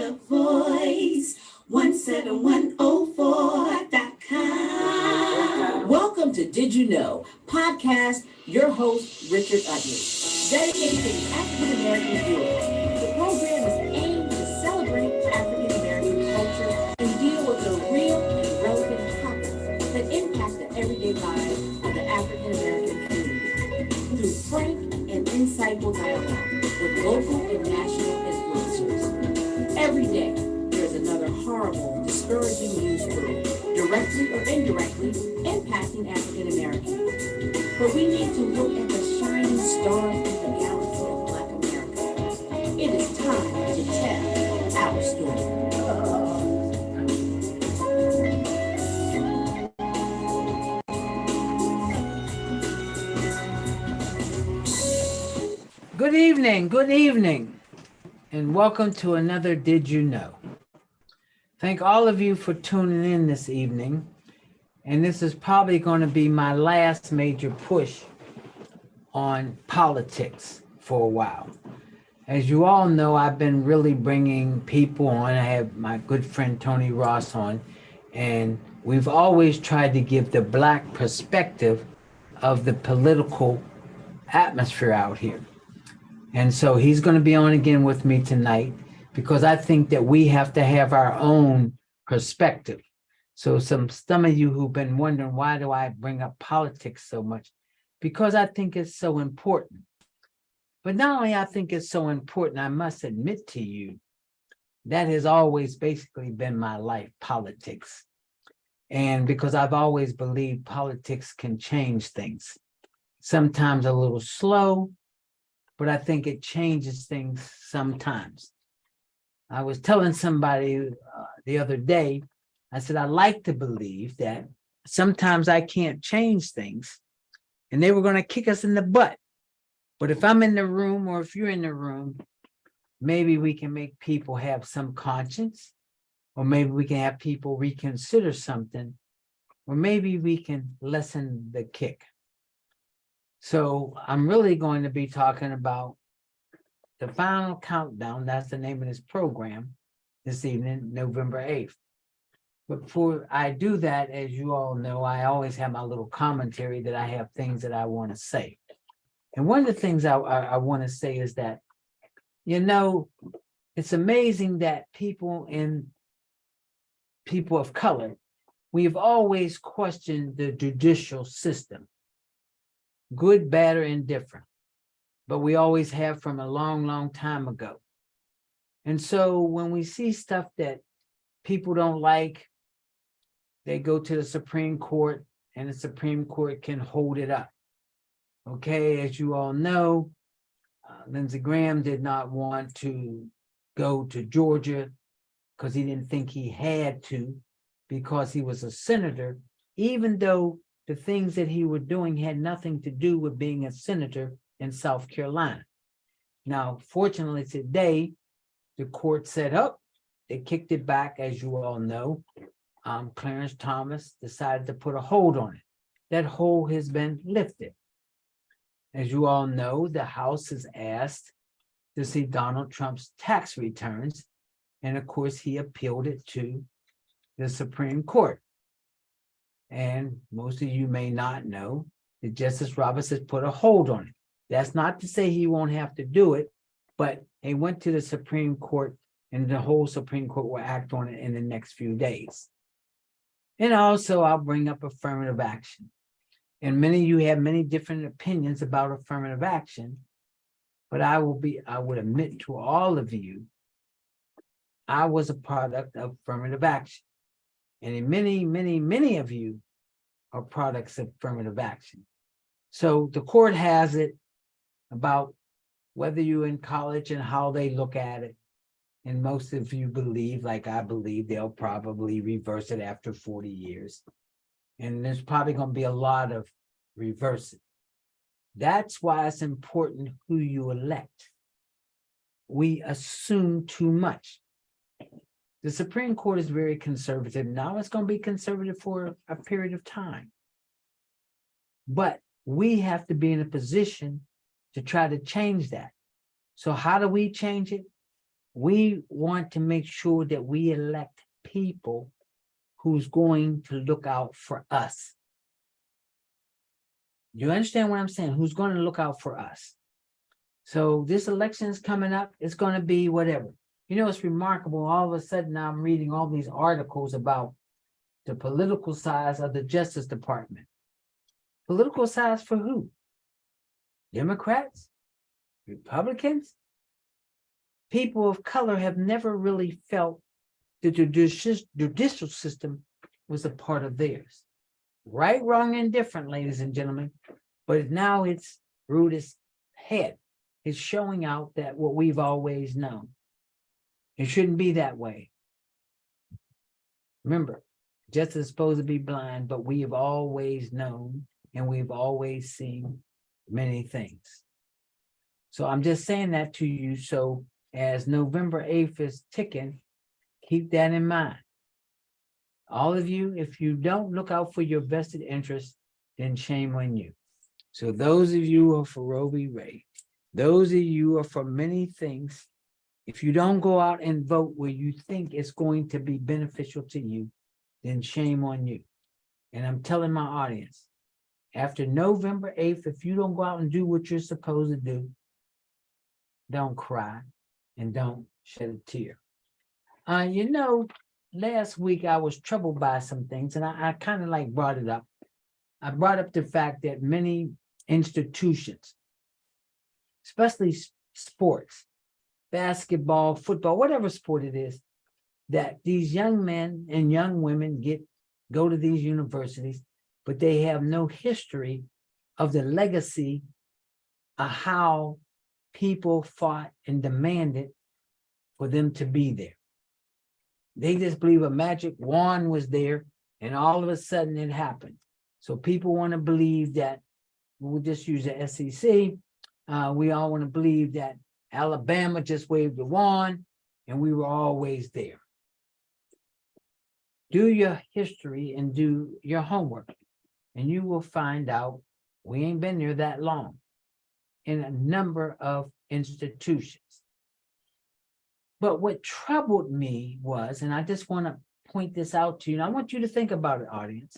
The Voice 17104.com. Welcome to Did You Know podcast. Your host, Richard Utley, dedicated to the African American youth. The program is aimed to celebrate African American culture and deal with the real and relevant topics that impact the everyday lives of the African American community through frank and insightful dialogue with local and national influencers. Every day, there's another horrible, discouraging news story, directly or indirectly, impacting African Americans. But we need to look at the shining stars in the galaxy of Black America. It is time to tell our story. Good evening, and welcome to another Did You Know? Thank all of you for tuning in this evening, and this is probably going to be my last major push on politics for a while. As you all know, I've been really bringing people on. I have my good friend Tony Ross on, and we've always tried to give the Black perspective of the political atmosphere out here. And so he's going to be on again with me tonight because I think that we have to have our own perspective. So some of you who've been wondering, why do I bring up politics so much? Because I think it's so important. But not only I think it's so important, I must admit to you, that has always basically been my life, politics. And because I've always believed politics can change things, sometimes a little slow, but I think it changes things sometimes. I was telling somebody the other day, I said, I like to believe that sometimes I can't change things and they were going to kick us in the butt. But if I'm in the room or if you're in the room, maybe we can make people have some conscience, or maybe we can have people reconsider something, or maybe we can lessen the kick. So I'm really going to be talking about the final countdown. That's the name of this program this evening, November 8th. But before I do that, as you all know, I always have my little commentary that I have things that I want to say. And one of the things I want to say is that, you know, it's amazing that people of color, we've always questioned the judicial system. Good, bad, or indifferent, but we always have from a long time ago. And so when we see stuff that people don't like, they go to the Supreme Court and the Supreme Court can hold it up. Okay, as you all know, Lindsey Graham did not want to go to Georgia because he didn't think he had to, because he was a senator, even though the things that he was doing had nothing to do with being a senator in South Carolina. Now, fortunately today, the court said, oh, they kicked it back, as you all know. Clarence Thomas decided to put a hold on it. That hold has been lifted. As you all know, the House is asked to see Donald Trump's tax returns. And of course, he appealed it to the Supreme Court. And most of you may not know that Justice Roberts has put a hold on it. That's not to say he won't have to do it, but he went to the Supreme Court and the whole Supreme Court will act on it in the next few days. And also I'll bring up affirmative action. And many of you have many different opinions about affirmative action, but I would admit to all of you, I was a product of affirmative action. And many of you are products of affirmative action. So the court has it about whether you're in college and how they look at it. And most of you believe, like I believe, they'll probably reverse it after 40 years. And there's probably going to be a lot of reversing. That's why it's important who you elect. We assume too much. The Supreme Court is very conservative. Now it's going to be conservative for a period of time. But we have to be in a position to try to change that. So how do we change it? We want to make sure that we elect people who's going to look out for us. You understand what I'm saying? Who's going to look out for us? So this election is coming up. It's going to be whatever. You know, it's remarkable. All of a sudden, I'm reading all these articles about the political size of the Justice Department. Political size for who? Democrats? Republicans? People of color have never really felt the judicial system was a part of theirs. Right, wrong, and different, ladies and gentlemen. But now it's reared its head. It's showing out that what we've always known. It shouldn't be that way. Remember, justice is supposed to be blind, but we have always known and we've always seen many things. So I'm just saying that to you. So as November 8th is ticking, keep that in mind. All of you, if you don't look out for your vested interests, then shame on you. So those of you who are for Roe v. Wade, those of you who are for many things, if you don't go out and vote where you think it's going to be beneficial to you, then shame on you. And I'm telling my audience, after November 8th, if you don't go out and do what you're supposed to do, don't cry and don't shed a tear. You know, last week I was troubled by some things, and I kind of like brought it up. I brought up the fact that many institutions, especially sports, basketball, football, whatever sport it is, that these young men and young women go to these universities, but they have no history of the legacy of how people fought and demanded for them to be there. They just believe a magic wand was there and all of a sudden it happened. So people want to believe that, we'll just use the SEC, we all want to believe that Alabama just waved the wand and we were always there. Do your history and do your homework, and you will find out we ain't been there that long in a number of institutions. But what troubled me was, and I just want to point this out to you, and I want you to think about it, audience.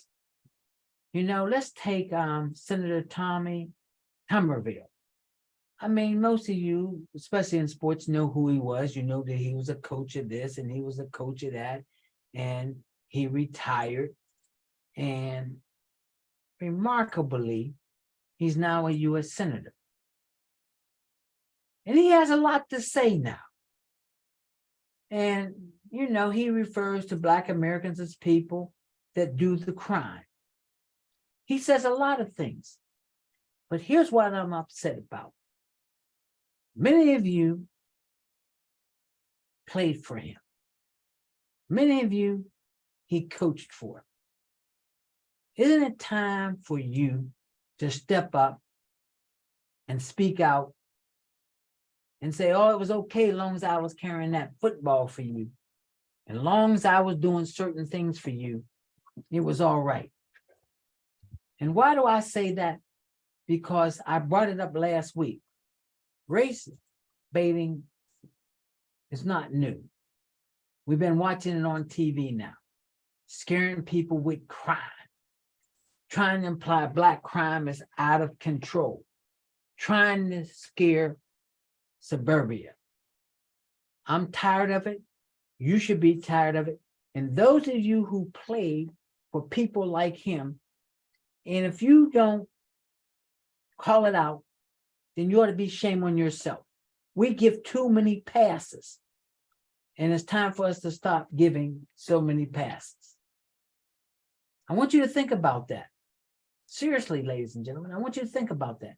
You know, let's take Senator Tommy Tuberville. I mean, most of you, especially in sports, know who he was. You know that he was a coach of this and he was a coach of that, and he retired. And remarkably, he's now a U.S. Senator. And he has a lot to say now. And, you know, he refers to Black Americans as people that do the crime. He says a lot of things. But here's what I'm upset about. Many of you played for him. Many of you he coached for. Isn't it time for you to step up and speak out and say, oh, it was okay as long as I was carrying that football for you. And as long as I was doing certain things for you, it was all right. And why do I say that? Because I brought it up last week. Race baiting is not new. We've been watching it on TV now, scaring people with crime, trying to imply Black crime is out of control, trying to scare suburbia. I'm tired of it. You should be tired of it. And those of you who played for people like him, and if you don't call it out, then you ought to be shame on yourself. We give too many passes. And it's time for us to stop giving so many passes. I want you to think about that. Seriously, ladies and gentlemen, I want you to think about that.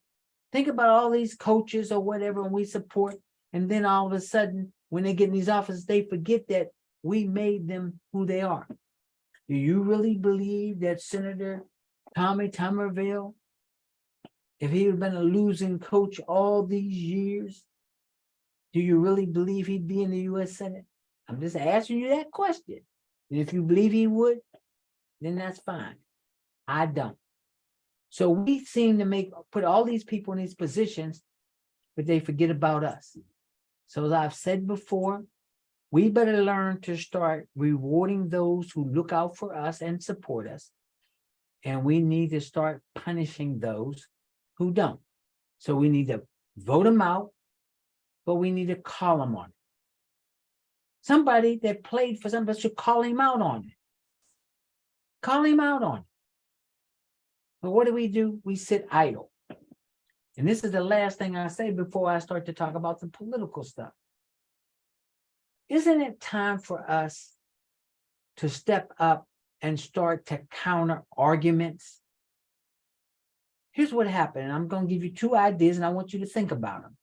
Think about all these coaches or whatever we support, and then all of a sudden, when they get in these offices, they forget that we made them who they are. Do you really believe that Senator Tommy Tuberville, if he had been a losing coach all these years, do you really believe he'd be in the U.S. Senate? I'm just asking you that question. And if you believe he would, then that's fine. I don't. So we seem to put all these people in these positions, but they forget about us. So as I've said before, we better learn to start rewarding those who look out for us and support us. And we need to start punishing those who don't. So we need to vote them out, but we need to call them on it. Somebody that played for somebody should call him out on it. Call him out on it. But what do? We sit idle. And this is the last thing I say before I start to talk about the political stuff. Isn't it time for us to step up and start to counter arguments? Here's what happened. And I'm going to give you two ideas and I want you to think about them.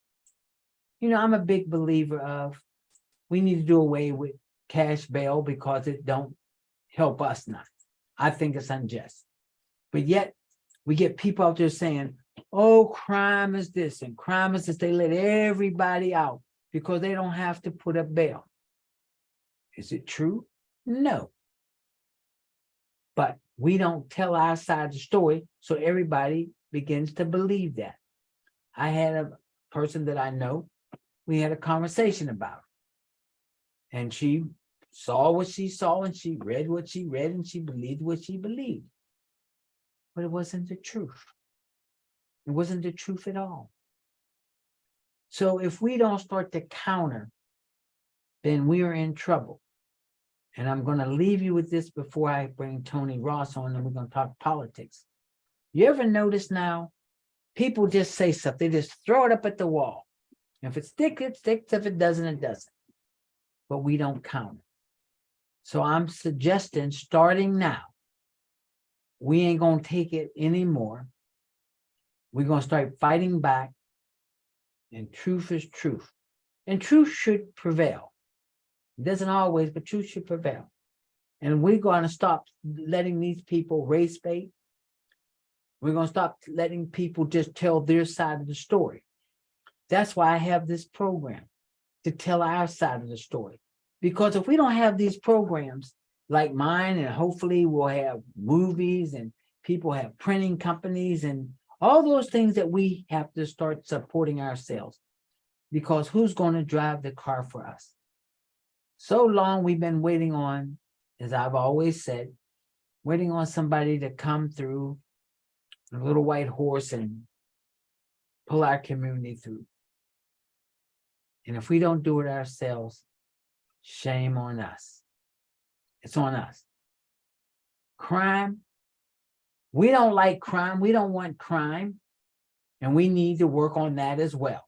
You know, I'm a big believer of we need to do away with cash bail because it don't help us none. I think it's unjust. But yet we get people out there saying, oh, crime is this and crime is this. They let everybody out because they don't have to put up bail. Is it true? No. But we don't tell our side of the story, so everybody begins to believe that. I had a person that I know, we had a conversation about it. And she saw what she saw and she read what she read and she believed what she believed. But it wasn't the truth. It wasn't the truth at all. So if we don't start to counter, then we are in trouble. And I'm going to leave you with this before I bring Tony Ross on and we're going to talk politics. You ever notice now, people just say something, they just throw it up at the wall. If it sticks, it sticks. If it doesn't, it doesn't. But we don't counter. So I'm suggesting starting now, we ain't going to take it anymore. We're going to start fighting back. And truth is truth. And truth should prevail. It doesn't always, but truth should prevail. And we're going to stop letting these people race bait. We're going to stop letting people just tell their side of the story. That's why I have this program, to tell our side of the story. Because if we don't have these programs like mine, and hopefully we'll have movies and people have printing companies and all those things that we have to start supporting ourselves. Because who's going to drive the car for us? So long we've been waiting on, as I've always said, waiting on somebody to come through a little white horse and pull our community through. And if we don't do it ourselves, shame on us. It's on us. Crime, we don't like crime. We don't want crime. And we need to work on that as well.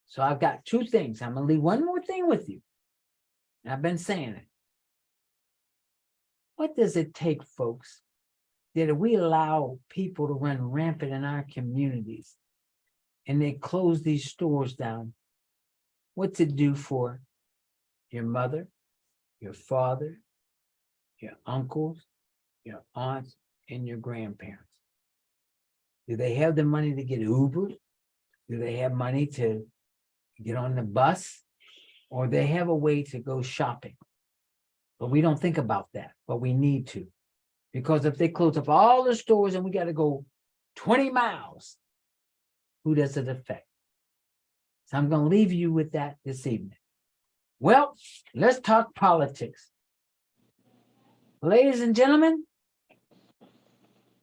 So I've got two things. I'm going to leave one more thing with you. I've been saying it. What does it take, folks, that if we allow people to run rampant in our communities and they close these stores down, what's it do for your mother, your father, your uncles, your aunts, and your grandparents? Do they have the money to get Uber? Do they have money to get on the bus? Or they have a way to go shopping? But we don't think about that, but we need to. Because if they close up all the stores and we got to go 20 miles, who does it affect? So I'm going to leave you with that this evening. Well, let's talk politics. Ladies and gentlemen,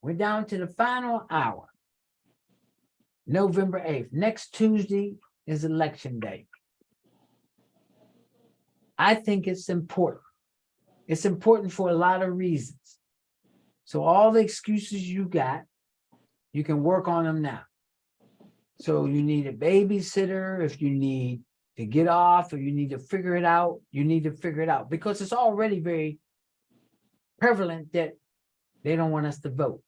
we're down to the final hour. November 8th. Next Tuesday is election day. I think it's important. It's important for a lot of reasons. So all the excuses you got, you can work on them now. So you need a babysitter, if you need to get off, or you need to figure it out, you need to figure it out. Because it's already very prevalent that they don't want us to vote.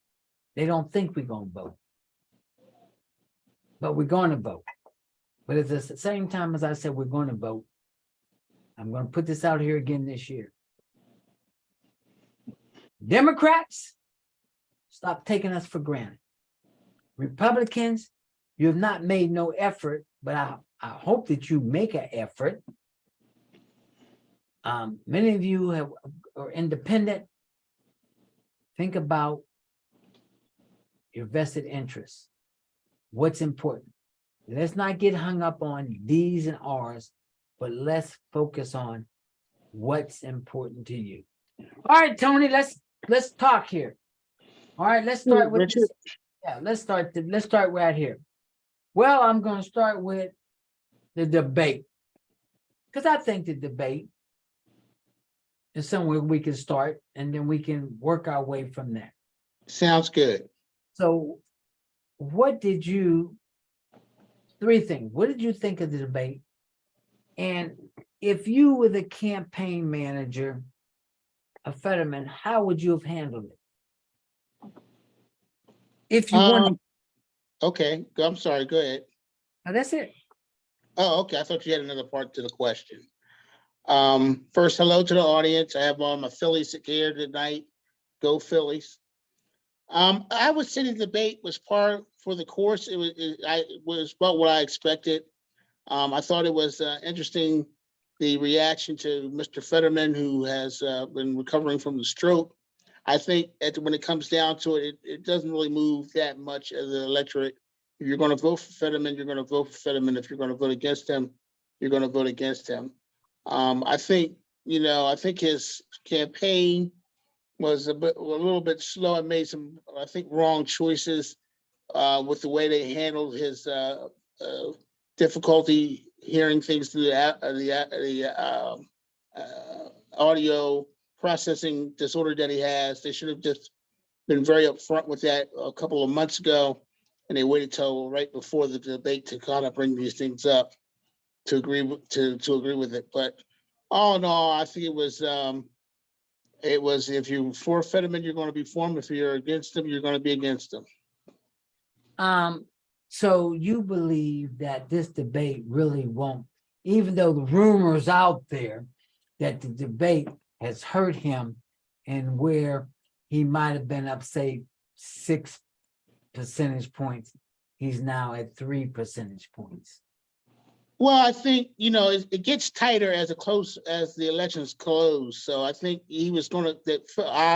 They don't think we're going to vote. But we're going to vote. But at the same time as I said we're going to vote, I'm going to put this out here again this year. Democrats, stop taking us for granted. Republicans, you have not made no effort, but I hope that you make an effort. Many of you are independent. Think about your vested interests. What's important? Let's not get hung up on D's and R's, but let's focus on what's important to you. All right, Tony, let's talk here. All right, let's start with Richard, this. Yeah, let's start right here. Well, I'm going to start with the debate because I think the debate is somewhere we can start and then we can work our way from there. sounds good. So, three things. What did you think of the debate? And if you were the campaign manager of Fetterman, how would you have handled it? If you wanted, Okay, I'm sorry, go ahead. that's it. Oh, okay, I thought you had another part to the question. First, hello to the audience. I have all my Phillies here tonight. Go Phillies. I would say the debate was par for the course. It was about what I expected. I thought it was interesting, the reaction to Mr. Fetterman, who has been recovering from the stroke. I think when it comes down to it, it doesn't really move that much as an electorate. If you're going to vote for Fetterman, you're going to vote for Fetterman. If you're going to vote against him, you're going to vote against him. I think, I think his campaign was a little bit slow and made some, I think, wrong choices with the way they handled his difficulty hearing things through the audio processing disorder that he has. They should have just been very upfront with that a couple of months ago, and they waited till right before the debate to kind of bring these things up to agree with it. But all in all, I think it was if you for Fetterman, you're going to be for him. If you're against him, you're going to be against him. So you believe that this debate really won't, even though the rumors out there that the debate has hurt him and where he might have been up, say, 6 percentage points, he's now at 3 percentage points. Well, I think it gets tighter as the elections close. So I think Oz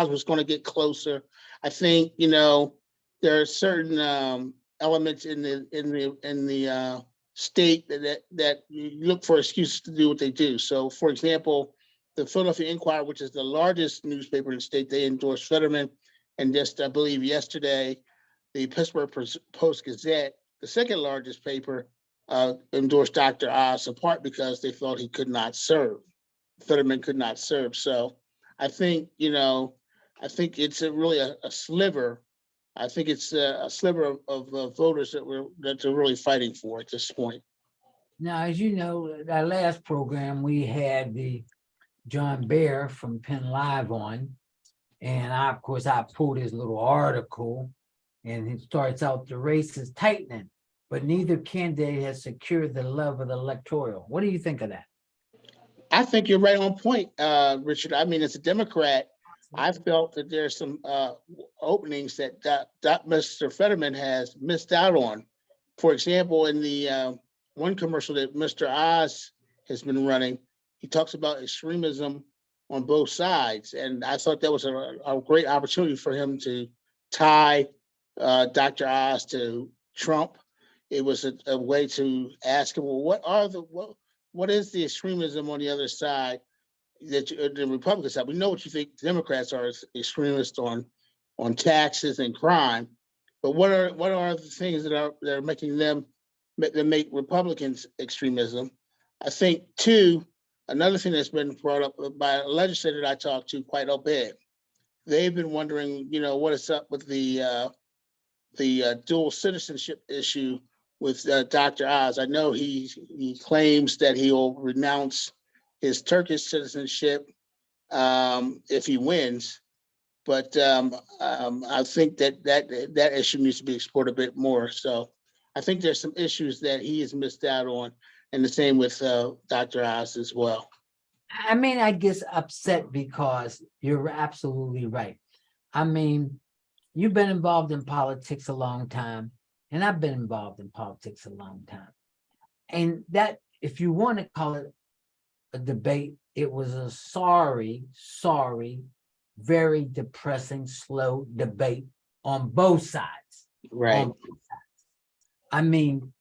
was going to get closer. I think there are certain elements in the state that you look for excuses to do what they do. So, for example, the Philadelphia Inquirer, which is the largest newspaper in the state, they endorsed Fetterman, and just I believe yesterday, the Pittsburgh Post Gazette, the second largest paper, endorsed Dr. Oz, in part because they thought he could not serve. Fetterman could not serve. So I think, it's really a sliver. I think it's a sliver of voters that are really fighting for at this point. Now, as you know, our last program, we had the John Bear from Penn Live on, and I pulled his little article, and it starts out, the race is tightening, but neither candidate has secured the love of the electoral. What do you think of that? I think you're right on point, Richard. I mean, as a Democrat, I felt that there's some openings that Mr. Fetterman has missed out on. For example, in the one commercial that Mr. Oz has been running, he talks about extremism on both sides. And I thought that was a great opportunity for him to tie Dr. Oz to Trump. It was a way to ask him, well, what is the extremism on the other side that the Republican side? We know what you think Democrats are extremists on taxes and crime, but what are the things that are making them that make Republicans extremism? I think too, another thing that's been brought up by a legislator that I talked to quite a bit. They've been wondering, what is up with the dual citizenship issue with Dr. Oz. I know he claims that he'll renounce his Turkish citizenship if he wins, but I think that issue needs to be explored a bit more. So I think there's some issues that he has missed out on, and the same with Dr. Oz as well. I mean, I guess upset because you're absolutely right. I mean, you've been involved in politics a long time, and I've been involved in politics a long time. And that, if you want to call it a debate, it was a sorry, very depressing, slow debate on both sides. Right. I mean,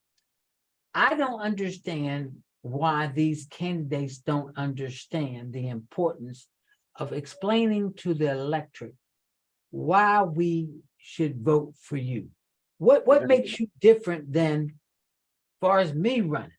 I don't understand why these candidates don't understand the importance of explaining to the electorate why we should vote for you. What makes you different than far as me running?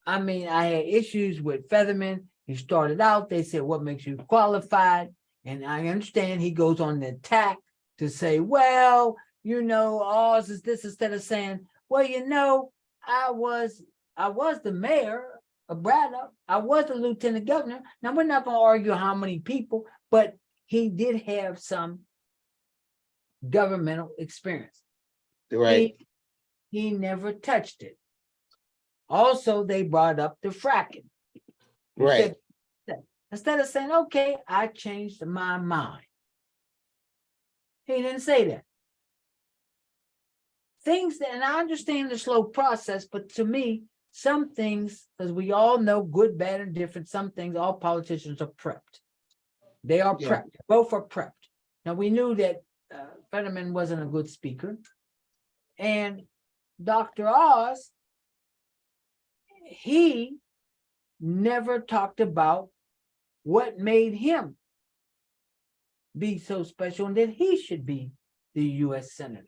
I mean, I had issues with Featherman. He started out, they said, what makes you qualified? And I understand he goes on the attack to say, well, ours is this, instead of saying, well, I was the mayor of Braddock. I was the lieutenant governor. Now, we're not going to argue how many people, but he did have some governmental experience. Right. He never touched it. Also, they brought up the fracking. Right. Instead of saying, okay, I changed my mind. He didn't say that. Things that, and I understand the slow process, but to me, some things, as we all know, good, bad, and different, some things, all politicians are prepped. They are prepped. Both are prepped. Now, we knew that Fetterman wasn't a good speaker. And Dr. Oz, he never talked about what made him be so special and that he should be the U.S. Senator.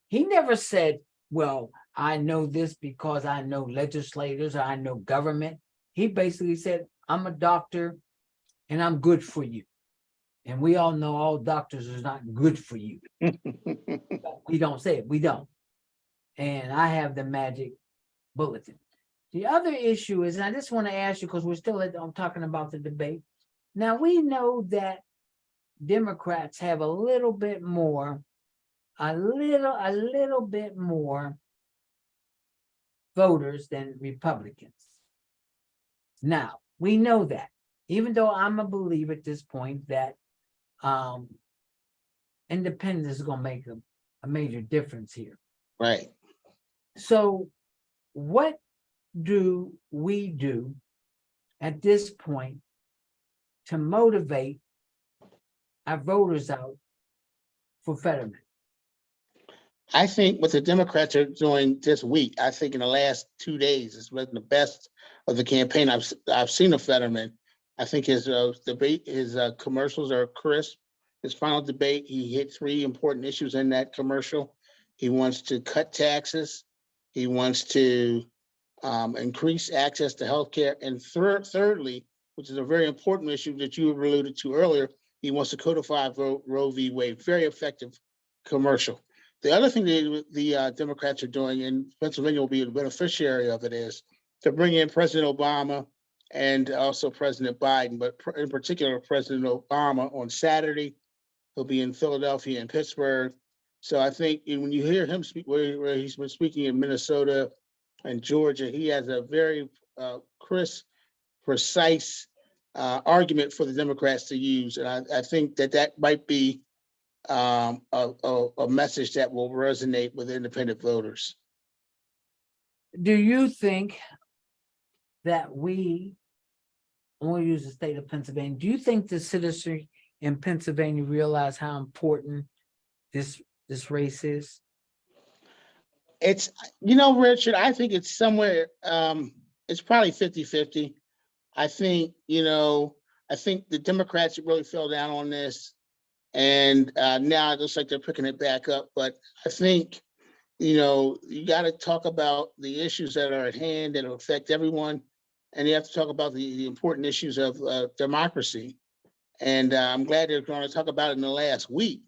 He never said, well, I know this because I know legislators, or I know government. He basically said, I'm a doctor and I'm good for you. And we all know all doctors are not good for you. We don't say it, we don't. And I have the magic bulletin. The other issue is, and I just want to ask you, because we're still I'm talking about the debate. Now, we know that Democrats have a little bit more voters than Republicans. Now, we know that, even though I'm a believer at this point that independence is going to make a major difference here. Right. So what do we do at this point to motivate our voters out for Fetterman? I think what the Democrats are doing this week, I think in the last 2 days, has been the best of the campaign I've seen of Fetterman. I think his debate, his commercials are crisp. His final debate, he hit 3 important issues in that commercial. He wants to cut taxes. He wants to increase access to healthcare. And thirdly, which is a very important issue that you alluded to earlier, he wants to codify Roe v. Wade. Very effective commercial. The other thing the Democrats are doing, and Pennsylvania will be the beneficiary of it, is to bring in President Obama and also President Biden, but in particular, President Obama on Saturday. He'll be in Philadelphia and Pittsburgh. So I think when you hear him speak, where he's been speaking in Minnesota and Georgia, he has a very crisp, precise argument for the Democrats to use. And I think that might be a message that will resonate with independent voters. Do you think that I want to use the state of Pennsylvania, do you think the citizens in Pennsylvania realize how important this race is? It's, Richard, I think it's somewhere, it's probably 50-50. I think the Democrats really fell down on this. And now it looks like they're picking it back up. But I think, you got to talk about the issues that are at hand that affect everyone. And you have to talk about the important issues of democracy. And I'm glad they're going to talk about it in the last week.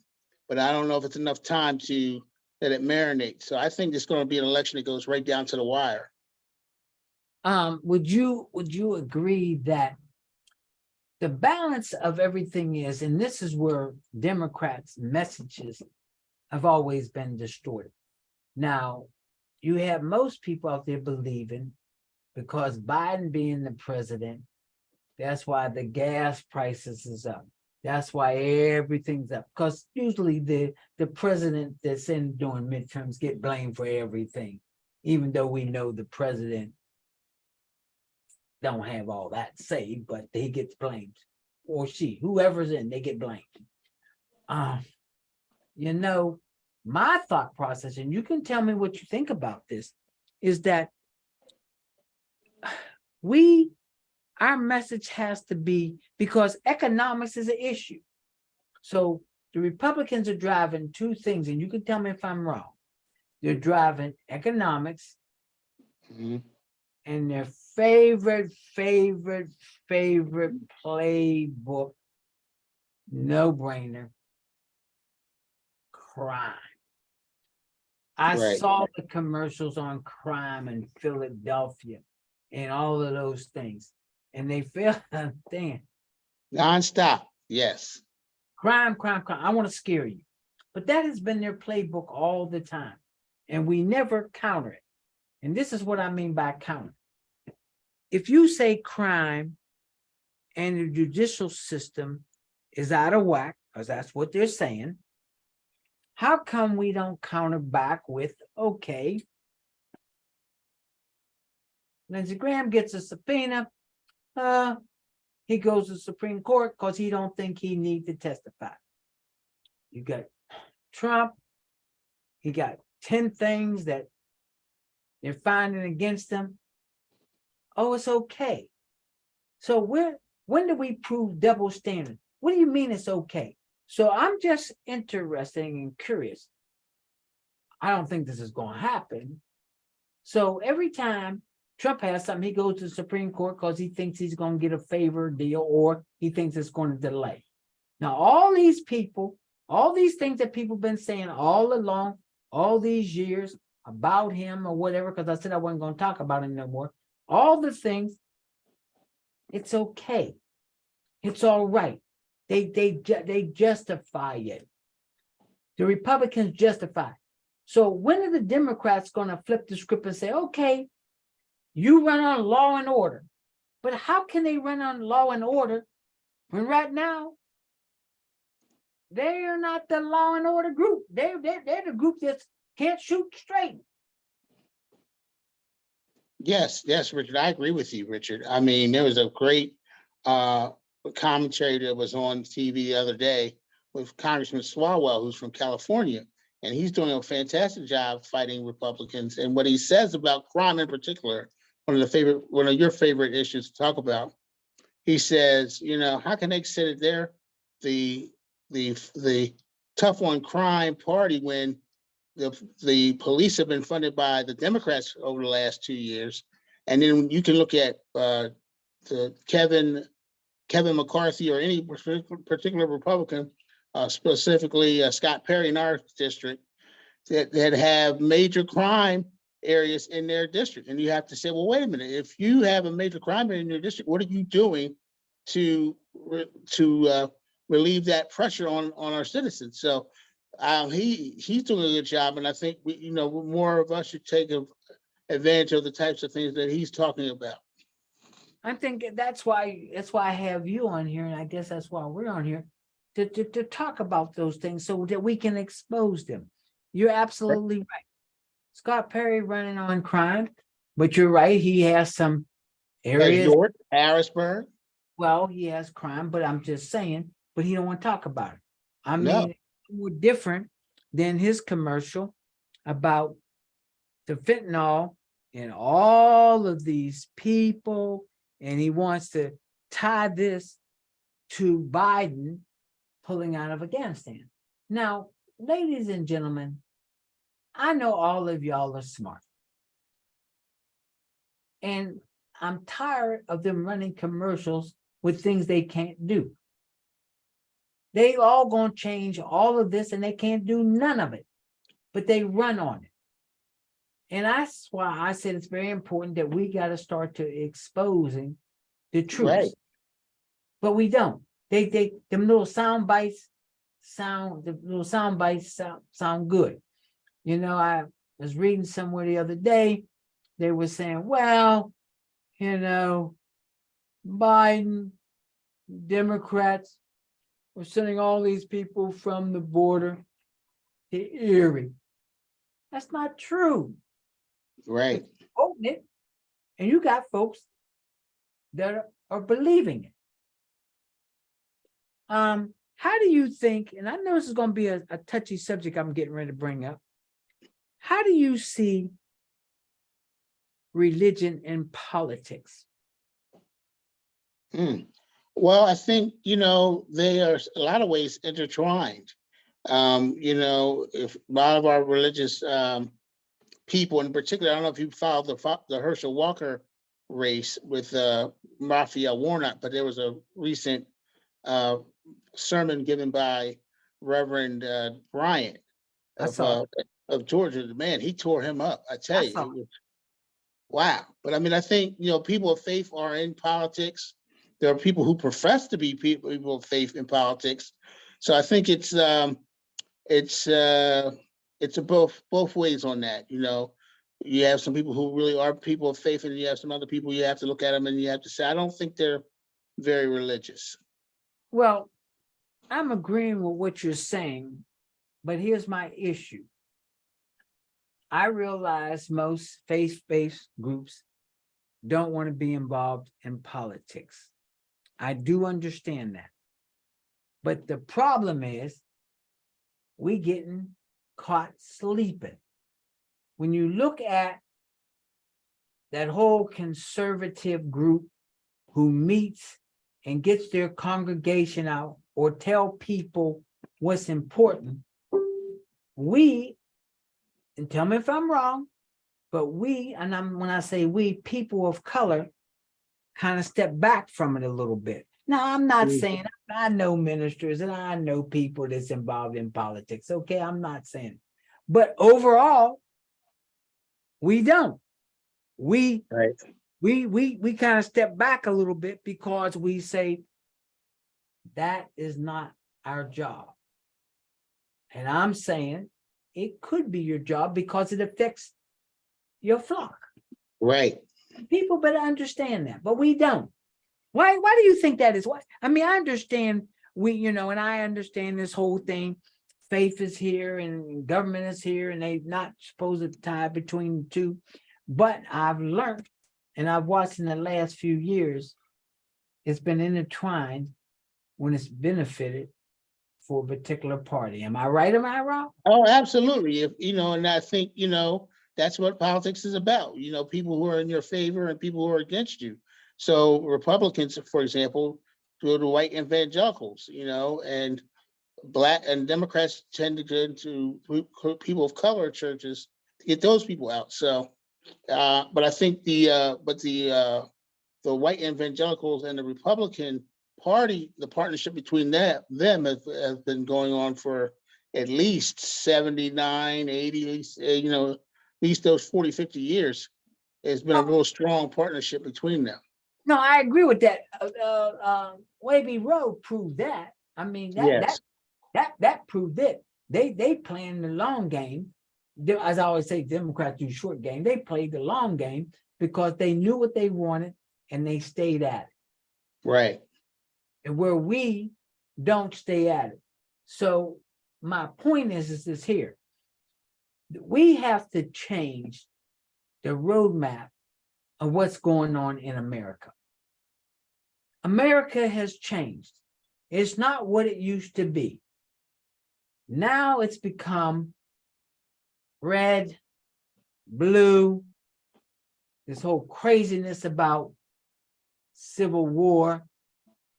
But I don't know if it's enough time to let it marinate. So I think it's going to be an election that goes right down to the wire. Would you agree that the balance of everything is, and this is where Democrats' messages have always been distorted. Now, you have most people out there believing because Biden being the president, that's why the gas prices is up. That's why everything's up. Because usually the president that's in doing midterms get blamed for everything, even though we know the president don't have all that to say, but he gets blamed, or she, whoever's in, they get blamed. My thought process, and you can tell me what you think about this, is that our message has to be, because economics is an issue. So the Republicans are driving two things, and you can tell me if I'm wrong. They're driving economics Mhm. and their favorite playbook, no-brainer, crime. I Right. saw the commercials on crime in Philadelphia and all of those things. And they feel, damn, Nonstop. Yes. crime. I want to scare you. But that has been their playbook all the time. And we never counter it. And this is what I mean by counter. If you say crime and the judicial system is out of whack, because that's what they're saying, how come we don't counter back with, okay, Lindsey Graham gets a subpoena, he goes to the Supreme Court because he don't think he need to testify. You got Trump, he got 10 things that they're finding against him. Oh, it's okay. So when do we prove double standard? What do you mean it's okay? So I'm just interested and curious. I don't think this is going to happen. So every time Trump has something, he goes to the Supreme Court because he thinks he's going to get a favor deal, or he thinks it's going to delay. Now, all these people, all these things that people have been saying all along, all these years about him or whatever, because I said I wasn't going to talk about him no more. All the things, it's okay. It's all right. They justify it. The Republicans justify it. So when are the Democrats going to flip the script and say, okay, you run on law and order? But how can they run on law and order when right now they're not the law and order group? They're the group that can't shoot straight. Yes, Richard. I agree with you, Richard. I mean, there was a great commentary that was on TV the other day with Congressman Swalwell, who's from California, and he's doing a fantastic job fighting Republicans. And what he says about crime in particular, one of your favorite issues to talk about, he says, how can they say that they're the tough on crime party when the police have been funded by the Democrats over the last 2 years? And then you can look at the Kevin McCarthy or any particular Republican, specifically Scott Perry in our district, that have major crime areas in their district. And you have to say, well, wait a minute, if you have a major crime area in your district, what are you doing to relieve that pressure on our citizens? So he's doing a good job, and I think more of us should take advantage of the types of things that he's talking about. I think that's why I have you on here, and I guess that's why we're on here to talk about those things so that we can expose them. You're absolutely right. Scott Perry running on crime, but you're right. He has some areas. York, Harrisburg. Well, he has crime, but I'm just saying, but he don't want to talk about it. I No. mean, we're different than his commercial about the fentanyl and all of these people, and he wants to tie this to Biden pulling out of Afghanistan. Now, ladies and gentlemen, I know all of y'all are smart. And I'm tired of them running commercials with things they can't do. They all gonna change all of this and they can't do none of it, but they run on it. And that's why I said it's very important that we got to start to exposing the truth. Right. But we don't. Them little sound bites sound good. I was reading somewhere the other day, they were saying, well, Biden, Democrats were sending all these people from the border to Erie. That's not true. Right. Quoting it, and you got folks that are believing it. How do you think, and I know this is going to be a touchy subject I'm getting ready to bring up. How do you see religion and politics? Mm. Well, I think, they are a lot of ways intertwined. If a lot of our religious people in particular, I don't know if you followed the Herschel Walker race with Raphael Warnock, but there was a recent uh, sermon given by Reverend Bryant I saw, of Georgia. Man, he tore him up. I tell I you, saw. it was wow. But I mean, I think, people of faith are in politics. There are people who profess to be people of faith in politics. So I think it's it's a both ways on that. You have some people who really are people of faith, and you have some other people you have to look at them and you have to say, I don't think they're very religious. Well, I'm agreeing with what you're saying, but here's my issue. I realize most faith-based groups don't want to be involved in politics. I do understand that. But the problem is we getting caught sleeping. When you look at that whole conservative group who meets and gets their congregation out or tell people what's important, we, and tell me if I'm wrong, but we, when I say we, people of color, kind of step back from it a little bit. Now, I'm not saying, I know ministers and I know people that's involved in politics. Okay, I'm not saying, but overall, we don't. We Right. we kind of step back a little bit because we say that is not our job. And I'm saying it could be your job because it affects your flock. Right. People better understand that, but we don't. Why do you think that is? What I mean, I understand and I understand this whole thing. Faith is here and government is here, and they're not supposed to tie between the two. But I've learned and I've watched in the last few years, it's been intertwined when it's benefited for a particular party. Am I right? Am I wrong? Oh, absolutely. And I think, that's what politics is about. People who are in your favor and people who are against you. So Republicans, for example, go to white evangelicals, and Black and Democrats tend to go into people of color churches to get those people out. So, but I think the white evangelicals and the Republican Party, the partnership between them has been going on for at least 79, 80, at least those 40, 50 years. It's been a real strong partnership between them. No, I agree with that. Wavy Road proved that. I mean, Yes. that proved it. They playing the long game. As I always say, Democrats do short game. They played the long game because they knew what they wanted and they stayed at it. Right. And where we don't stay at it. So my point is this here. We have to change the roadmap of what's going on in America. America has changed. It's not what it used to be. Now it's become red, blue, this whole craziness about Civil War,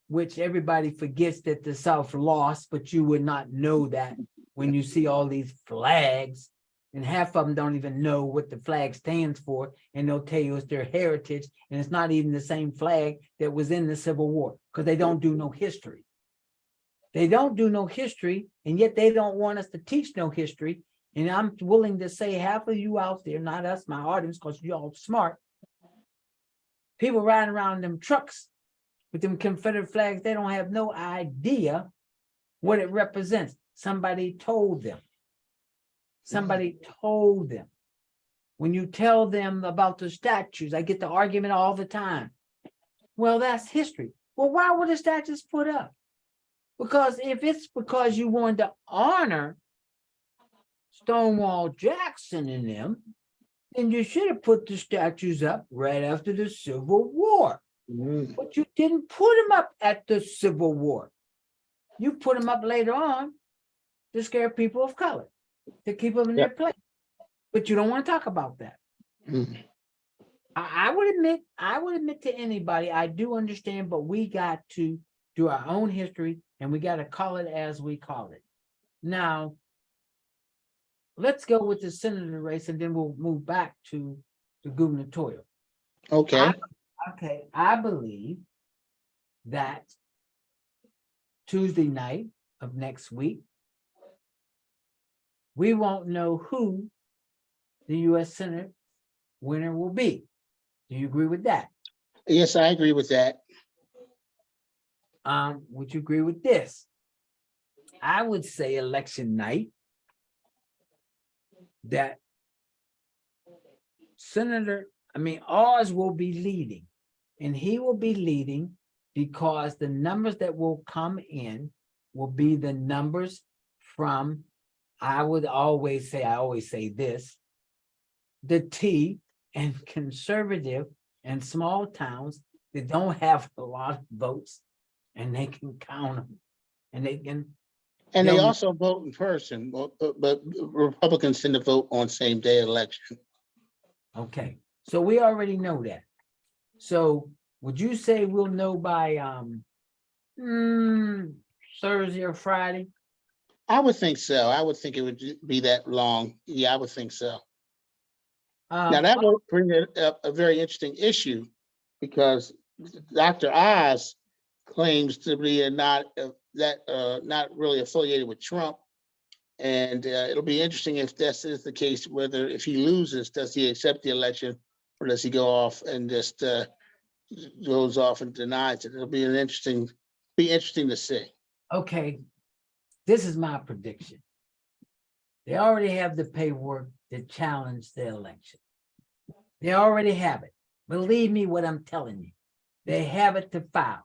which everybody forgets that the South lost, but you would not know that when you see all these flags, and half of them don't even know what the flag stands for, and they'll tell you it's their heritage, and it's not even the same flag that was in the Civil War, because they don't do no history. They don't do no history, and yet they don't want us to teach no history. And I'm willing to say half of you out there, not us, my audience, because you're all smart, people riding around in them trucks with them Confederate flags, they don't have no idea what it represents. Somebody told them. Somebody told them. When you tell them about the statues, I get the argument all the time. Well, that's history. Well, why were the statues put up? Because if it's because you wanted to honor Stonewall Jackson in them, then you should have put the statues up right after the Civil War. But you didn't put them up at the Civil War. You put them up later on to scare people of color, to keep them in their place. But you don't want to talk about that. I would admit to anybody, I do understand, but we got to do our own history and we got to call it as we call it. Now, let's go with the senator race and then we'll move back to the gubernatorial. Okay, I believe that Tuesday night of next week, we won't know who the U.S. Senate winner will be. Do you agree with that? yes, I agree with that. Would you agree with this? I would say election night that Oz will be leading, and he will be leading because the numbers that will come in will be the numbers from, I always say this, the T and conservative and small towns that don't have a lot of votes and they can count them and they can. And they also vote in person, but Republicans tend to vote on same day election. Okay, so we already know that. So would you say we'll know by Thursday or Friday? I would think so. I would think it would be that long. Yeah, I would think so. Now that will bring up a very interesting issue because Dr. Oz claims to be not really affiliated with Trump. And it'll be interesting if this is the case, whether if he loses, does he accept the election or does he go off and just goes off and denies it? It'll be interesting to see. Okay, this is my prediction. They already have the paperwork to challenge the election. They already have it. Believe me what I'm telling you. They have it to file.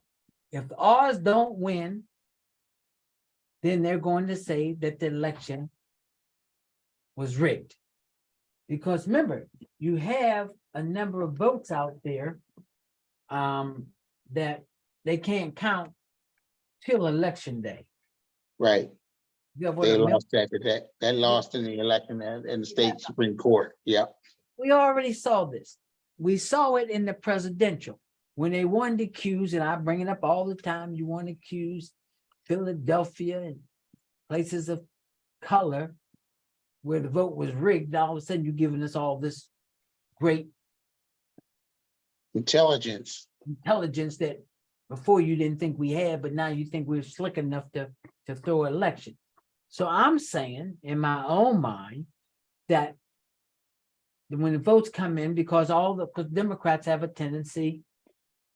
If Oz don't win, then they're going to say that the election was rigged. Because remember, you have a number of votes out there that they can't count till election day. Right. They lost that lost in the election in the state Supreme Court. Yeah. We already saw this. We saw it in the presidential when they wanted to accuse, and I bring it up all the time. You want to accuse Philadelphia and places of color where the vote was rigged. All of a sudden, you're giving us all this great intelligence that before you didn't think we had, but now you think we're slick enough to throw an election. So I'm saying in my own mind that when the votes come in, because Democrats have a tendency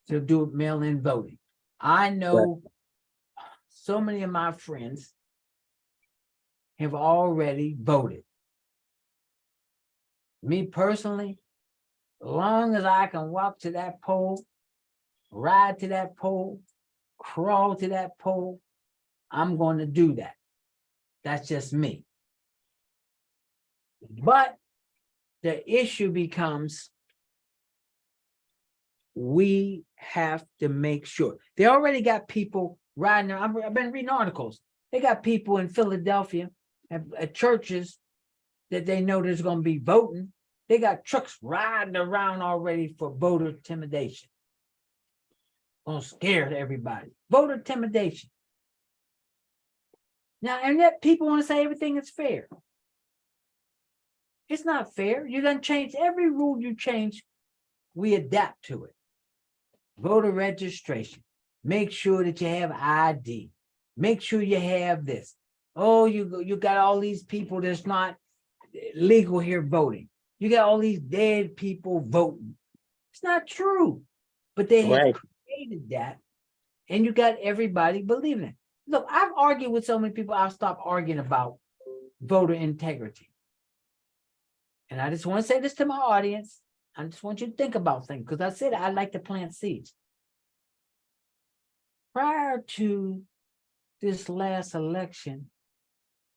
to do mail-in voting. I know so many of my friends have already voted. Me personally, as long as I can walk to that poll, ride to that poll, crawl to that poll, I'm going to do that. That's just me. But the issue becomes we have to make sure. They already got people riding. I've been reading articles. They got people in Philadelphia at churches that they know there's going to be voting. They got trucks riding around already for voter intimidation. Gonna scare everybody. Voter intimidation. Now, and that people want to say everything is fair. It's not fair. You done change every rule you change, we adapt to it. Voter registration. Make sure that you have ID. Make sure you have this. Oh, you got all these people that's not legal here voting. You got all these dead people voting. It's not true. But they have created that, and you got everybody believing it. Look, I've argued with so many people, I'll stop arguing about voter integrity. And I just want to say this to my audience. I just want you to think about things, because I said I like to plant seeds. Prior to this last election,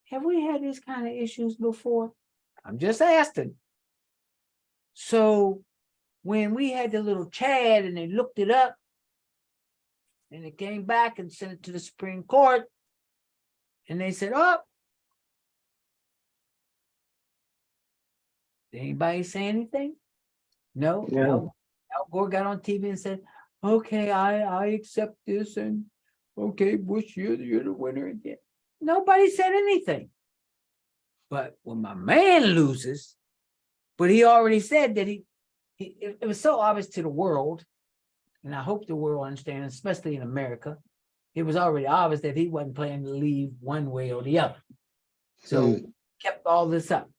have we had these kind of issues before? I'm just asking. So when we had the little Chad and they looked it up and it came back and sent it to the Supreme Court and they said, oh, did anybody say anything? No, Yeah. Al Gore got on TV and said, okay, I accept this, and okay, Bush, you're the winner again. Nobody said anything. But when my man loses, but he already said that it was so obvious to the world, and I hope the world understands, especially in America, it was already obvious that he wasn't planning to leave one way or the other. So kept all this up.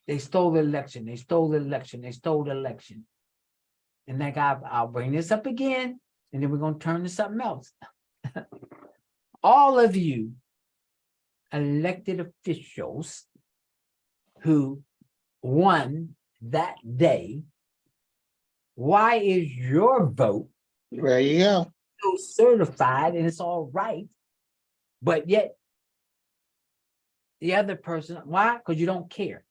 They stole the election. They stole the election. They stole the election. And like I'll bring this up again, and then we're going to turn to something else. All of you elected officials who won that day, why is your vote There you go. so certified and it's all right, but yet the other person, why? Because you don't care.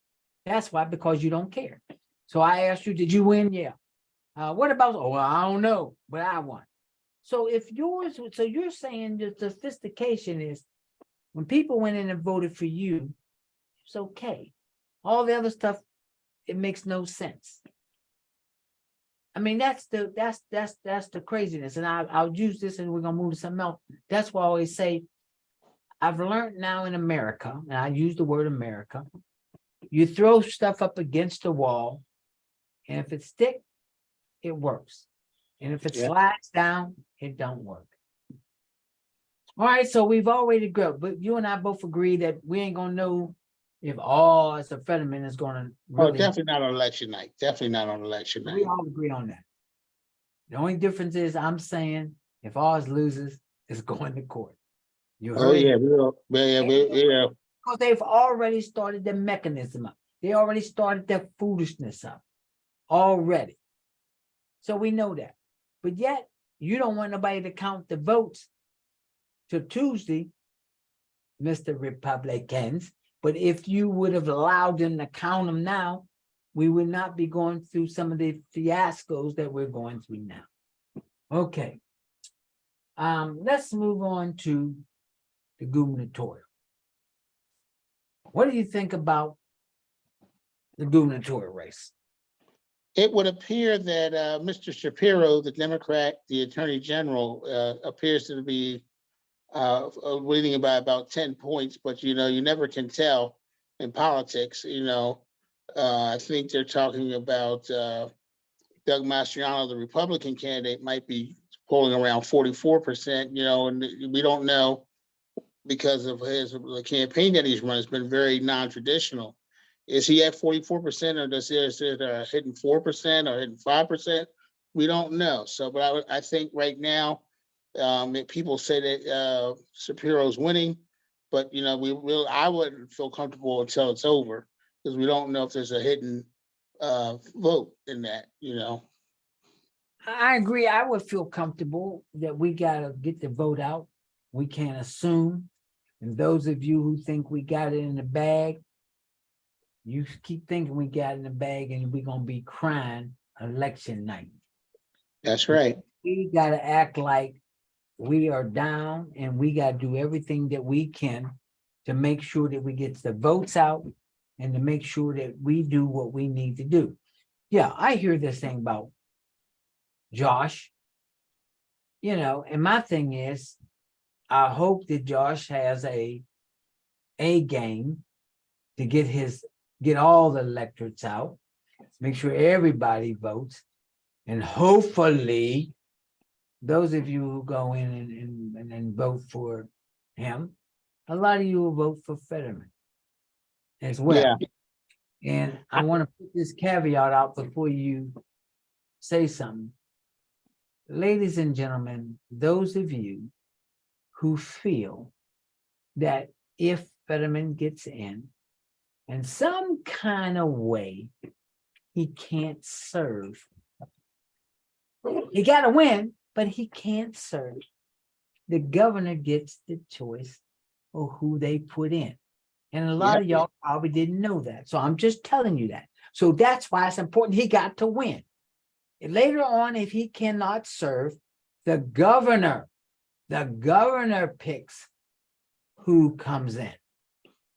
That's why, because you don't care. So I asked you, did you win? Yeah. What about, oh, I don't know, but I won. So if yours, so you're saying the sophistication is when people went in and voted for you, it's okay. All the other stuff, it makes no sense. I mean, that's the craziness. And I'll use this and we're gonna move to something else. That's why I always say, I've learned now in America, and I use the word America, you throw stuff up against the wall, and if it sticks, it works. And if it slides down, it don't work. All right, so we've already grown, but you and I both agree that we ain't gonna know if all as a Fetterman is gonna Oh, really. definitely not on election night. Definitely not on election night. We all agree on that. The only difference is I'm saying if Oz loses, it's going to court. You Oh, heard yeah, it? yeah. Because they've already started the mechanism up. They already started their foolishness up already. So we know that. But yet, you don't want nobody to count the votes till Tuesday, Mr. Republicans. But if you would have allowed them to count them now, we would not be going through some of the fiascos that we're going through now. Okay. Let's move on to the gubernatorial. What do you think about the gubernatorial race? It would appear that Mr. Shapiro, the Democrat, the Attorney General, appears to be leading by about 10 points, but you never can tell in politics. I think they're talking about Doug Mastriano, the Republican candidate, might be polling around 44%, and we don't know because of the campaign that he's run. It's been very non-traditional. Is he at 44% or is it hitting 4% or hitting 5%? We don't know. So, but I think right now, people say that Shapiro's winning, but I wouldn't feel comfortable until it's over because we don't know if there's a hidden vote in that. I agree. I would feel comfortable that we got to get the vote out. We can't assume. And those of you who think we got it in the bag, you keep thinking we got it in the bag and we're going to be crying election night. That's right. We got to act like we are down and we got to do everything that we can to make sure that we get the votes out and to make sure that we do what we need to do. Yeah, I hear this thing about Josh, and my thing is, I hope that Josh has a game to get all the electorates out, make sure everybody votes, and hopefully those of you who go in and vote for him, a lot of you will vote for Fetterman as well. Yeah. And I want to put this caveat out before you say something. Ladies and gentlemen, those of you who feel that if Fetterman gets in some kind of way, he can't serve. He got to win, but he can't serve. The governor gets the choice of who they put in. And a lot of y'all probably didn't know that. So I'm just telling you that. So that's why it's important he got to win. And later on, if he cannot serve, the governor picks who comes in.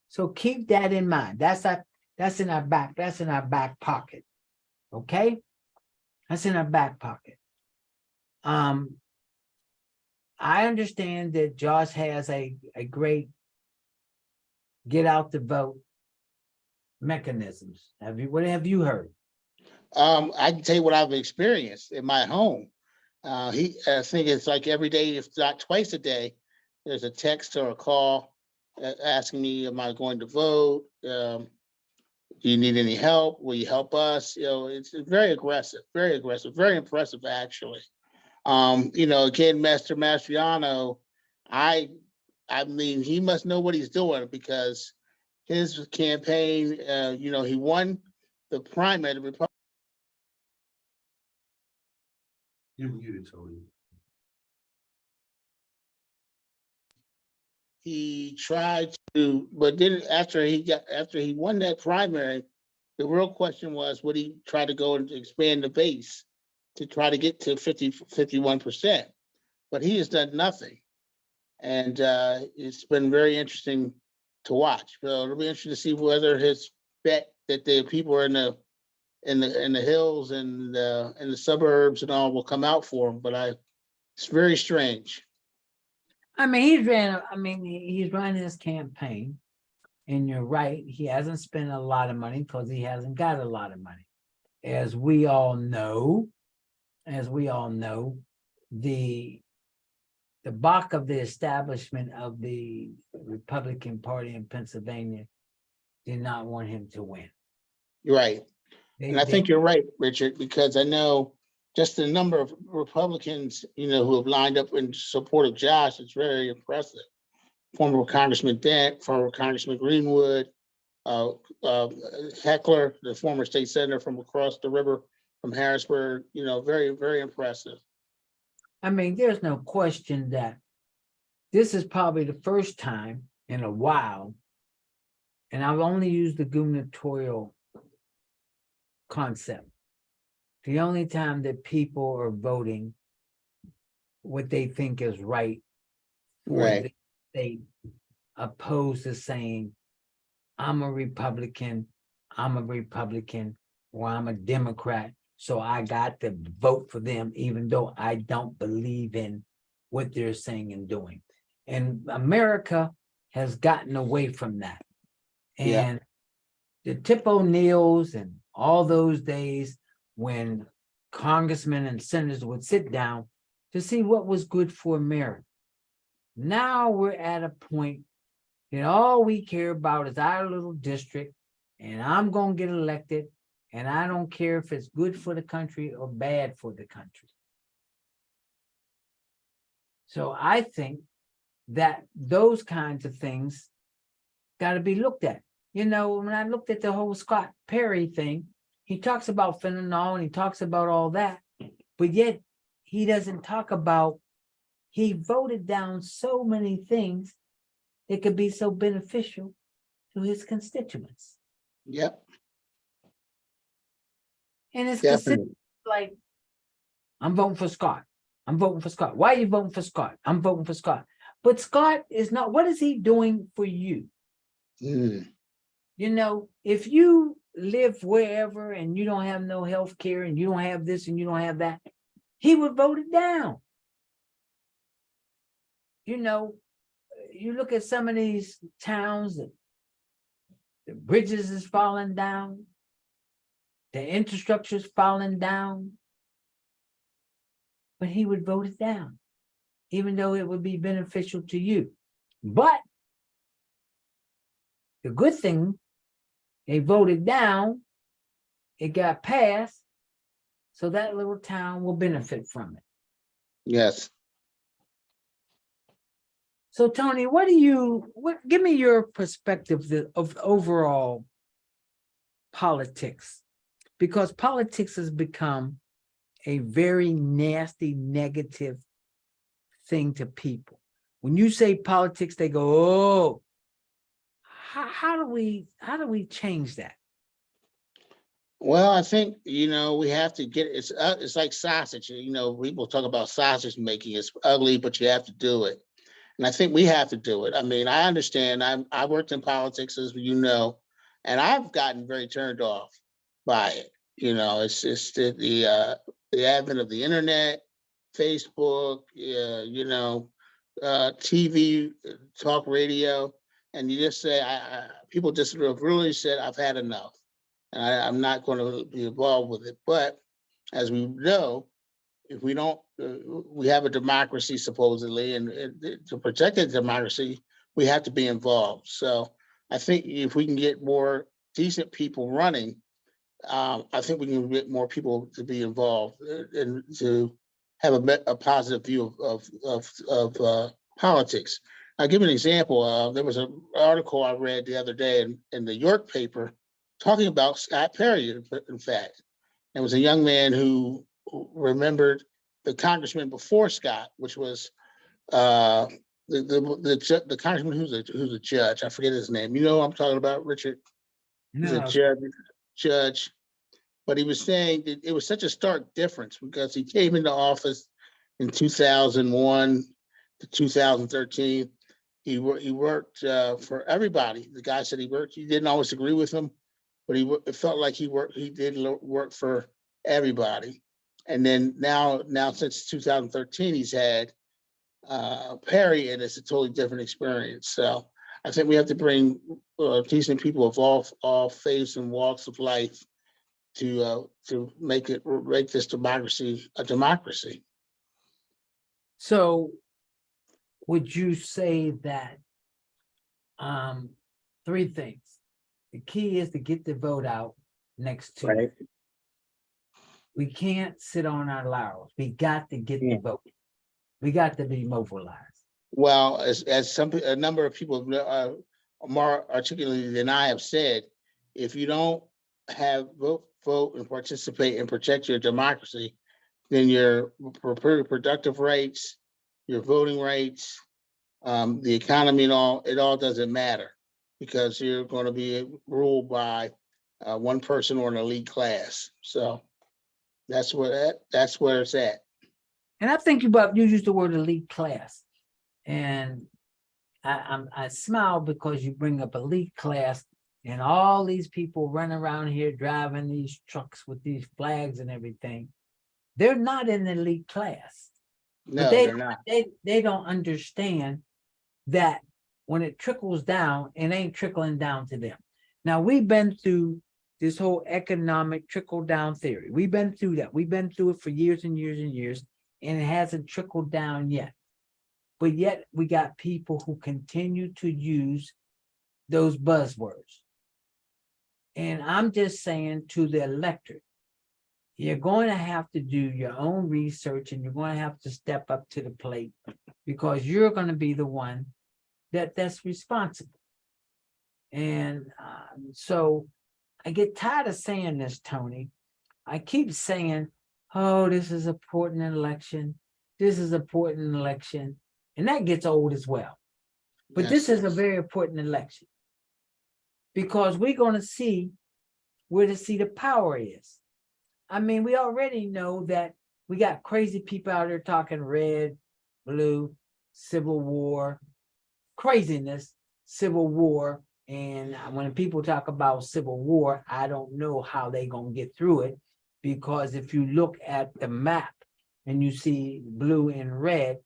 So keep that in mind. That's in our back pocket. Okay. That's in our back pocket. I understand that Josh has a great get out the vote mechanisms. What have you heard? I can tell you what I've experienced in my home. I think it's like every day, if not twice a day, there's a text or a call asking me, am I going to vote? Do you need any help? Will you help us? It's very aggressive, very impressive, actually. Again, Master Mastriano, I mean, he must know what he's doing because his campaign, he won the primary, the Republican. You muted, Tony. He tried to, but then after he won that primary, the real question was, would he try to go and expand the base to try to get to 51%? But he has done nothing. And it's been very interesting to watch. So it'll be interesting to see whether his bet that the people are in the hills and in the suburbs and all will come out for him. But it's very strange. I mean, he's running his campaign, and you're right. He hasn't spent a lot of money because he hasn't got a lot of money. As we all know, the bulk of the establishment of the Republican Party in Pennsylvania did not want him to win. Right. And I think you're right, Richard, because I know just the number of Republicans, who have lined up in support of Josh, it's very impressive. Former Congressman Dent, former Congressman Greenwood, Heckler, the former state senator from across the river from Harrisburg, very, very impressive. I mean, there's no question that this is probably the first time in a while, and I've only used the gubernatorial concept. The only time that people are voting what they think is right for Right. the state, opposed to saying, I'm a Republican, or I'm a Democrat, so I got to vote for them, even though I don't believe in what they're saying and doing. And America has gotten away from that. And the Tip O'Neills and all those days when congressmen and senators would sit down to see what was good for America. Now we're at a point that all we care about is our little district, and I'm going to get elected, and I don't care if it's good for the country or bad for the country. So I think that those kinds of things got to be looked at. When I looked at the whole Scott Perry thing, he talks about fentanyl and he talks about all that, but yet he doesn't talk about, he voted down so many things that could be so beneficial to his constituents. Yep. And his Definitely. constituents like, I'm voting for Scott. I'm voting for Scott. Why are you voting for Scott? I'm voting for Scott. But Scott is not, what is he doing for you? If you live wherever and you don't have no health care and you don't have this and you don't have that, he would vote it down. You look at some of these towns, the bridges is falling down, the infrastructure is falling down, but he would vote it down, even though it would be beneficial to you. But the good thing, they voted down, it got passed, so that little town will benefit from it. Yes. So Tony, give me your perspective of overall politics, because politics has become a very nasty, negative thing to people. When you say politics, they go, oh, how do we change that? Well, I think, we have to get, it's like sausage, people talk about sausage making, it's ugly, but you have to do it. And I think we have to do it. I mean, I understand, I worked in politics, as you know, and I've gotten very turned off by it. It's just the advent of the internet, Facebook, TV, talk radio, and you just say, people just have really said, I've had enough, and I'm not going to be involved with it. But as we know, if we don't, we have a democracy supposedly, and to protect the democracy, we have to be involved. So I think if we can get more decent people running, I think we can get more people to be involved and to have a positive view of politics. I'll give you an example. There was an article I read the other day in the York paper talking about Scott Perry. In fact, there was a young man who remembered the congressman before Scott, which was the congressman who's a judge. I forget his name. You know what I'm talking about, Richard? He's a No, judge. But he was saying that it was such a stark difference because he came into office in 2001 to 2013. He worked for everybody. The guy said he didn't always agree with him, but it felt like he did work for everybody. And then now since 2013, he's had Perry, and it's a totally different experience. So I think we have to bring decent people of all faiths and walks of life to make this democracy a democracy. so would you say that three things? The key is to get the vote out next Tuesday. Right. We can't sit on our laurels. We got to get the Yeah. vote. We got to be mobilized. Well, as a number of people more articulately than I have said, if you don't have vote and participate and protect your democracy, then your productive rights, your voting rights, the economy and it all doesn't matter, because you're going to be ruled by one person or an elite class. So that's where it's at. And I think you used the word elite class. And I smile because you bring up elite class and all these people run around here driving these trucks with these flags and everything. They're not in the elite class. No, But they're not. They don't understand that when it trickles down, it ain't trickling down to them. Now, we've been through this whole economic trickle down theory. We've been through that. We've been through it for years and years and years, and it hasn't trickled down yet. But yet we got people who continue to use those buzzwords. And I'm just saying to the electorate, you're going to have to do your own research, and you're going to have to step up to the plate, because you're going to be the one that's responsible. And so I get tired of saying this, Tony. I keep saying, oh, this is an important election. This is an important election. And that gets old as well. But Yes. This is a very important election, because we're going to see where the seat of power is. I mean, we already know that we got crazy people out there talking red, blue, civil war, craziness, civil war. And when people talk about civil war, I don't know how they're going to get through it, because if you look at the map and you see blue and red,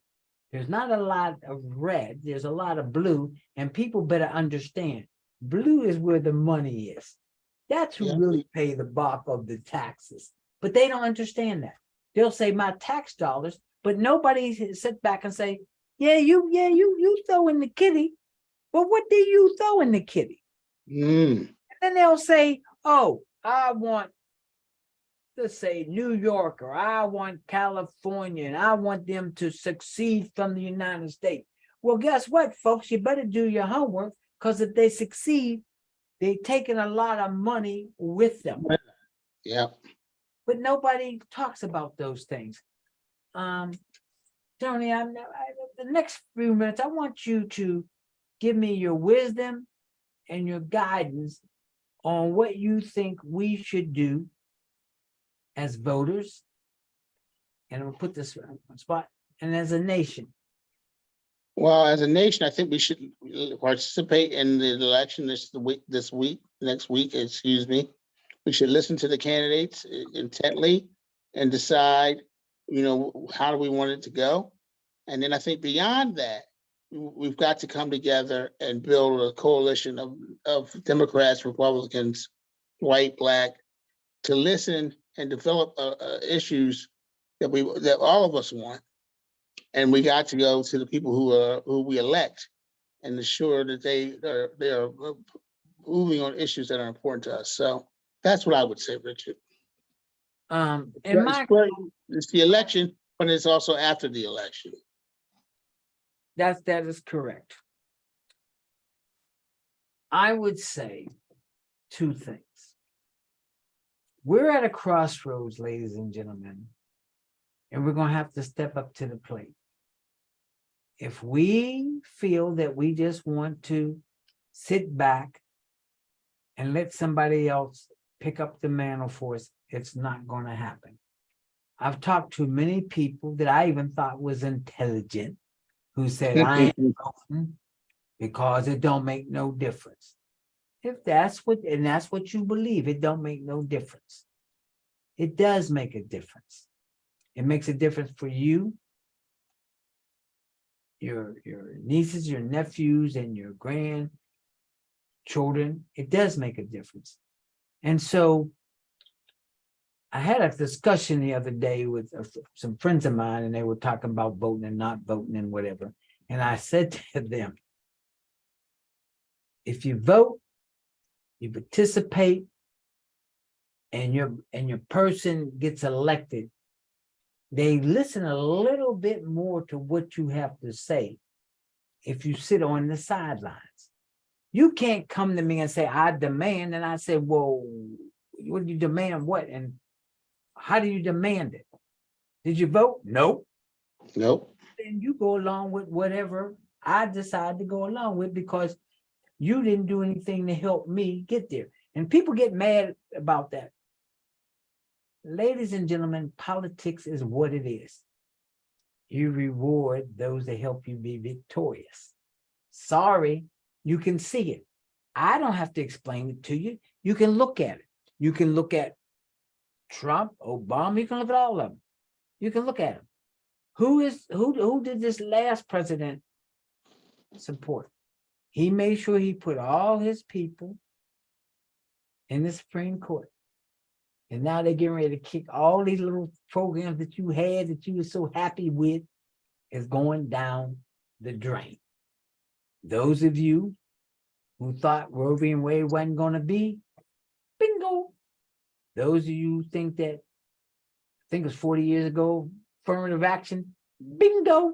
there's not a lot of red, there's a lot of blue, and people better understand, blue is where the money is. That's who really pay the bulk of the taxes, but they don't understand that. They'll say my tax dollars, but nobody sit back and say, you throw in the kitty, but what do you throw in the kitty? And then they'll say, oh, I want, let's say, New York, or I want California, and I want them to succeed from the United States. Well, guess what, folks? You better do your homework, because if they succeed, they're taking a lot of money with them. Yeah. But nobody talks about those things. Tony, the next few minutes, I want you to give me your wisdom and your guidance on what you think we should do as voters, and we'll put this on spot, and as a nation. Well, as a nation, I think we should participate in the election next week. We should listen to the candidates intently. and decide, how do we want it to go? And then I think beyond that, we've got to come together and build a coalition of Democrats, Republicans, white, black, to listen and develop issues that all of us want. And we got to go to the people who we elect and ensure that they are moving on issues that are important to us. So that's what I would say, Richard. It's the election, but it's also after the election. that is correct. I would say two things. We're at a crossroads, ladies and gentlemen, and we're going to have to step up to the plate. If we feel that we just want to sit back and let somebody else pick up the mantle for us, it's not going to happen. I've talked to many people that I even thought was intelligent who said, I ain't voting because it don't make no difference. If that's what you believe, it don't make no difference. It does make a difference. It makes a difference for you, your nieces, your nephews, and your grandchildren. It does make a difference. And so I had a discussion the other day with some friends of mine, and they were talking about voting and not voting and whatever. And I said to them, if you vote, you participate, and your person gets elected, they listen a little bit more to what you have to say if you sit on the sidelines. You can't come to me and say, I demand, and I say, well, what do you demand what? And how do you demand it? Did you vote? Nope. Nope. Then you go along with whatever I decide to go along with because you didn't do anything to help me get there. And people get mad about that. Ladies and gentlemen, politics is what it is. You reward those that help you be victorious. Sorry, you can see it. I don't have to explain it to you. You can look at it. You can look at Trump, Obama, you can look at all of them. You can look at them. Who did this last president support? He made sure he put all his people in the Supreme Court. And now they're getting ready to kick all these little programs that you had that you were so happy with is going down the drain. Those of you who thought Roe v. Wade wasn't going to be, bingo. Those of you who think that, I think it was 40 years ago, affirmative action, bingo.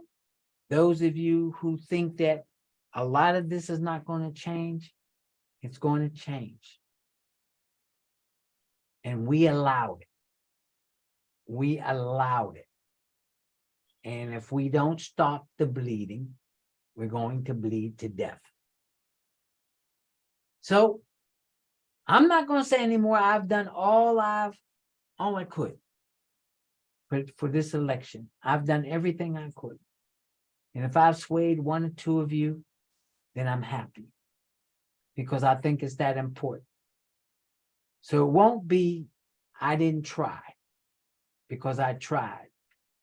Those of you who think that a lot of this is not going to change, it's going to change. And we allowed it. We allowed it. And if we don't stop the bleeding, we're going to bleed to death. So I'm not going to say anymore. I've done all I could for this election. I've done everything I could. And if I've swayed one or two of you, then I'm happy because I think it's that important. So it won't be, I didn't try, because I tried.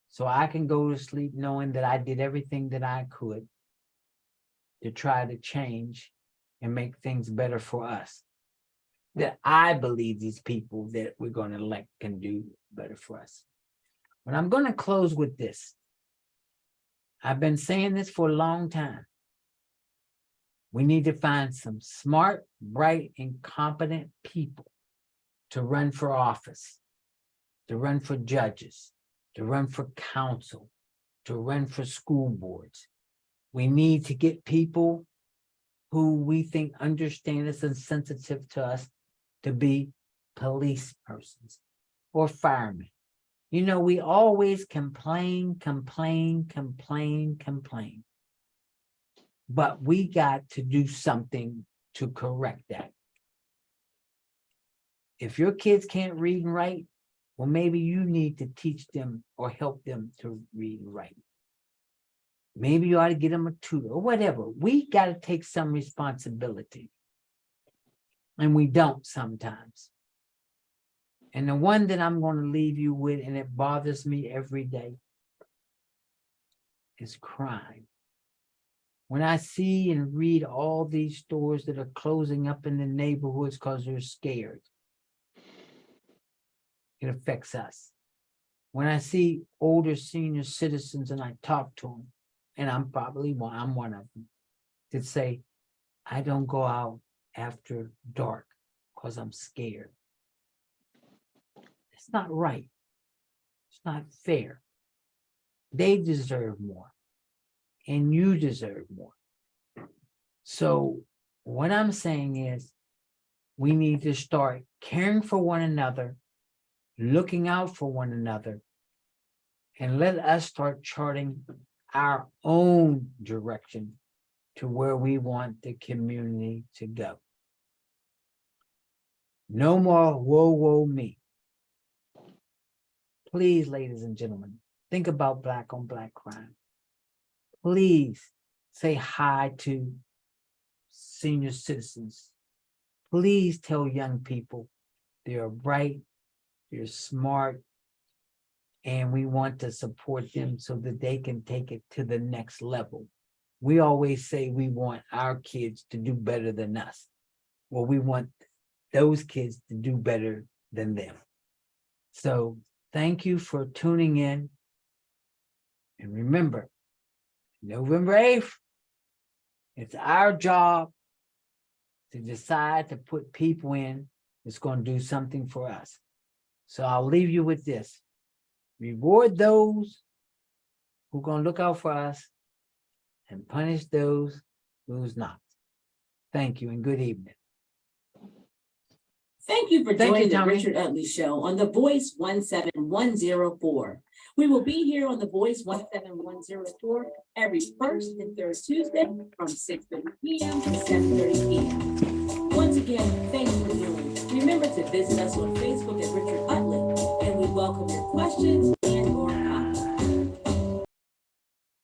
So I can go to sleep knowing that I did everything that I could to try to change and make things better for us. That I believe these people that we're going to elect can do better for us. But I'm going to close with this. I've been saying this for a long time. We need to find some smart, bright, and competent people to run for office, to run for judges, to run for council, to run for school boards. We need to get people who we think understand us and sensitive to us to be police persons or firemen. You know, we always complain. But we got to do something to correct that. If your kids can't read and write, well, maybe you need to teach them or help them to read and write. Maybe you ought to get them a tutor or whatever. We got to take some responsibility. And we don't sometimes. And the one that I'm going to leave you with, and it bothers me every day, is crime. When I see and read all these stores that are closing up in the neighborhoods because they're scared, it affects us. When I see older senior citizens and I talk to them, and I'm one of them, that say, I don't go out after dark because I'm scared. It's not right. It's not fair. They deserve more, and you deserve more. So what I'm saying is, we need to start caring for one another, looking out for one another, and let us start charting our own direction to where we want the community to go. No more woe, woe me. Please, ladies and gentlemen, think about Black on Black crime. Please say hi to senior citizens. Please tell young people they're bright, they're smart, and we want to support them so that they can take it to the next level. We always say we want our kids to do better than us. Well, we want those kids to do better than them. So thank you for tuning in. And remember, November 8th, it's our job to decide to put people in that's going to do something for us. So I'll leave you with this. Reward those who are going to look out for us and punish those who's not. Thank you and good evening. Thank you for Thank you, joining the Tommy. Richard Utley Show on The Voice 17104. We will be here on The Voice 17104 every first and third Tuesday from 6:30 p.m. to 7:30 p.m. Once again, thank you for joining. Remember to visit us on Facebook at Richard Utley, and we welcome your questions,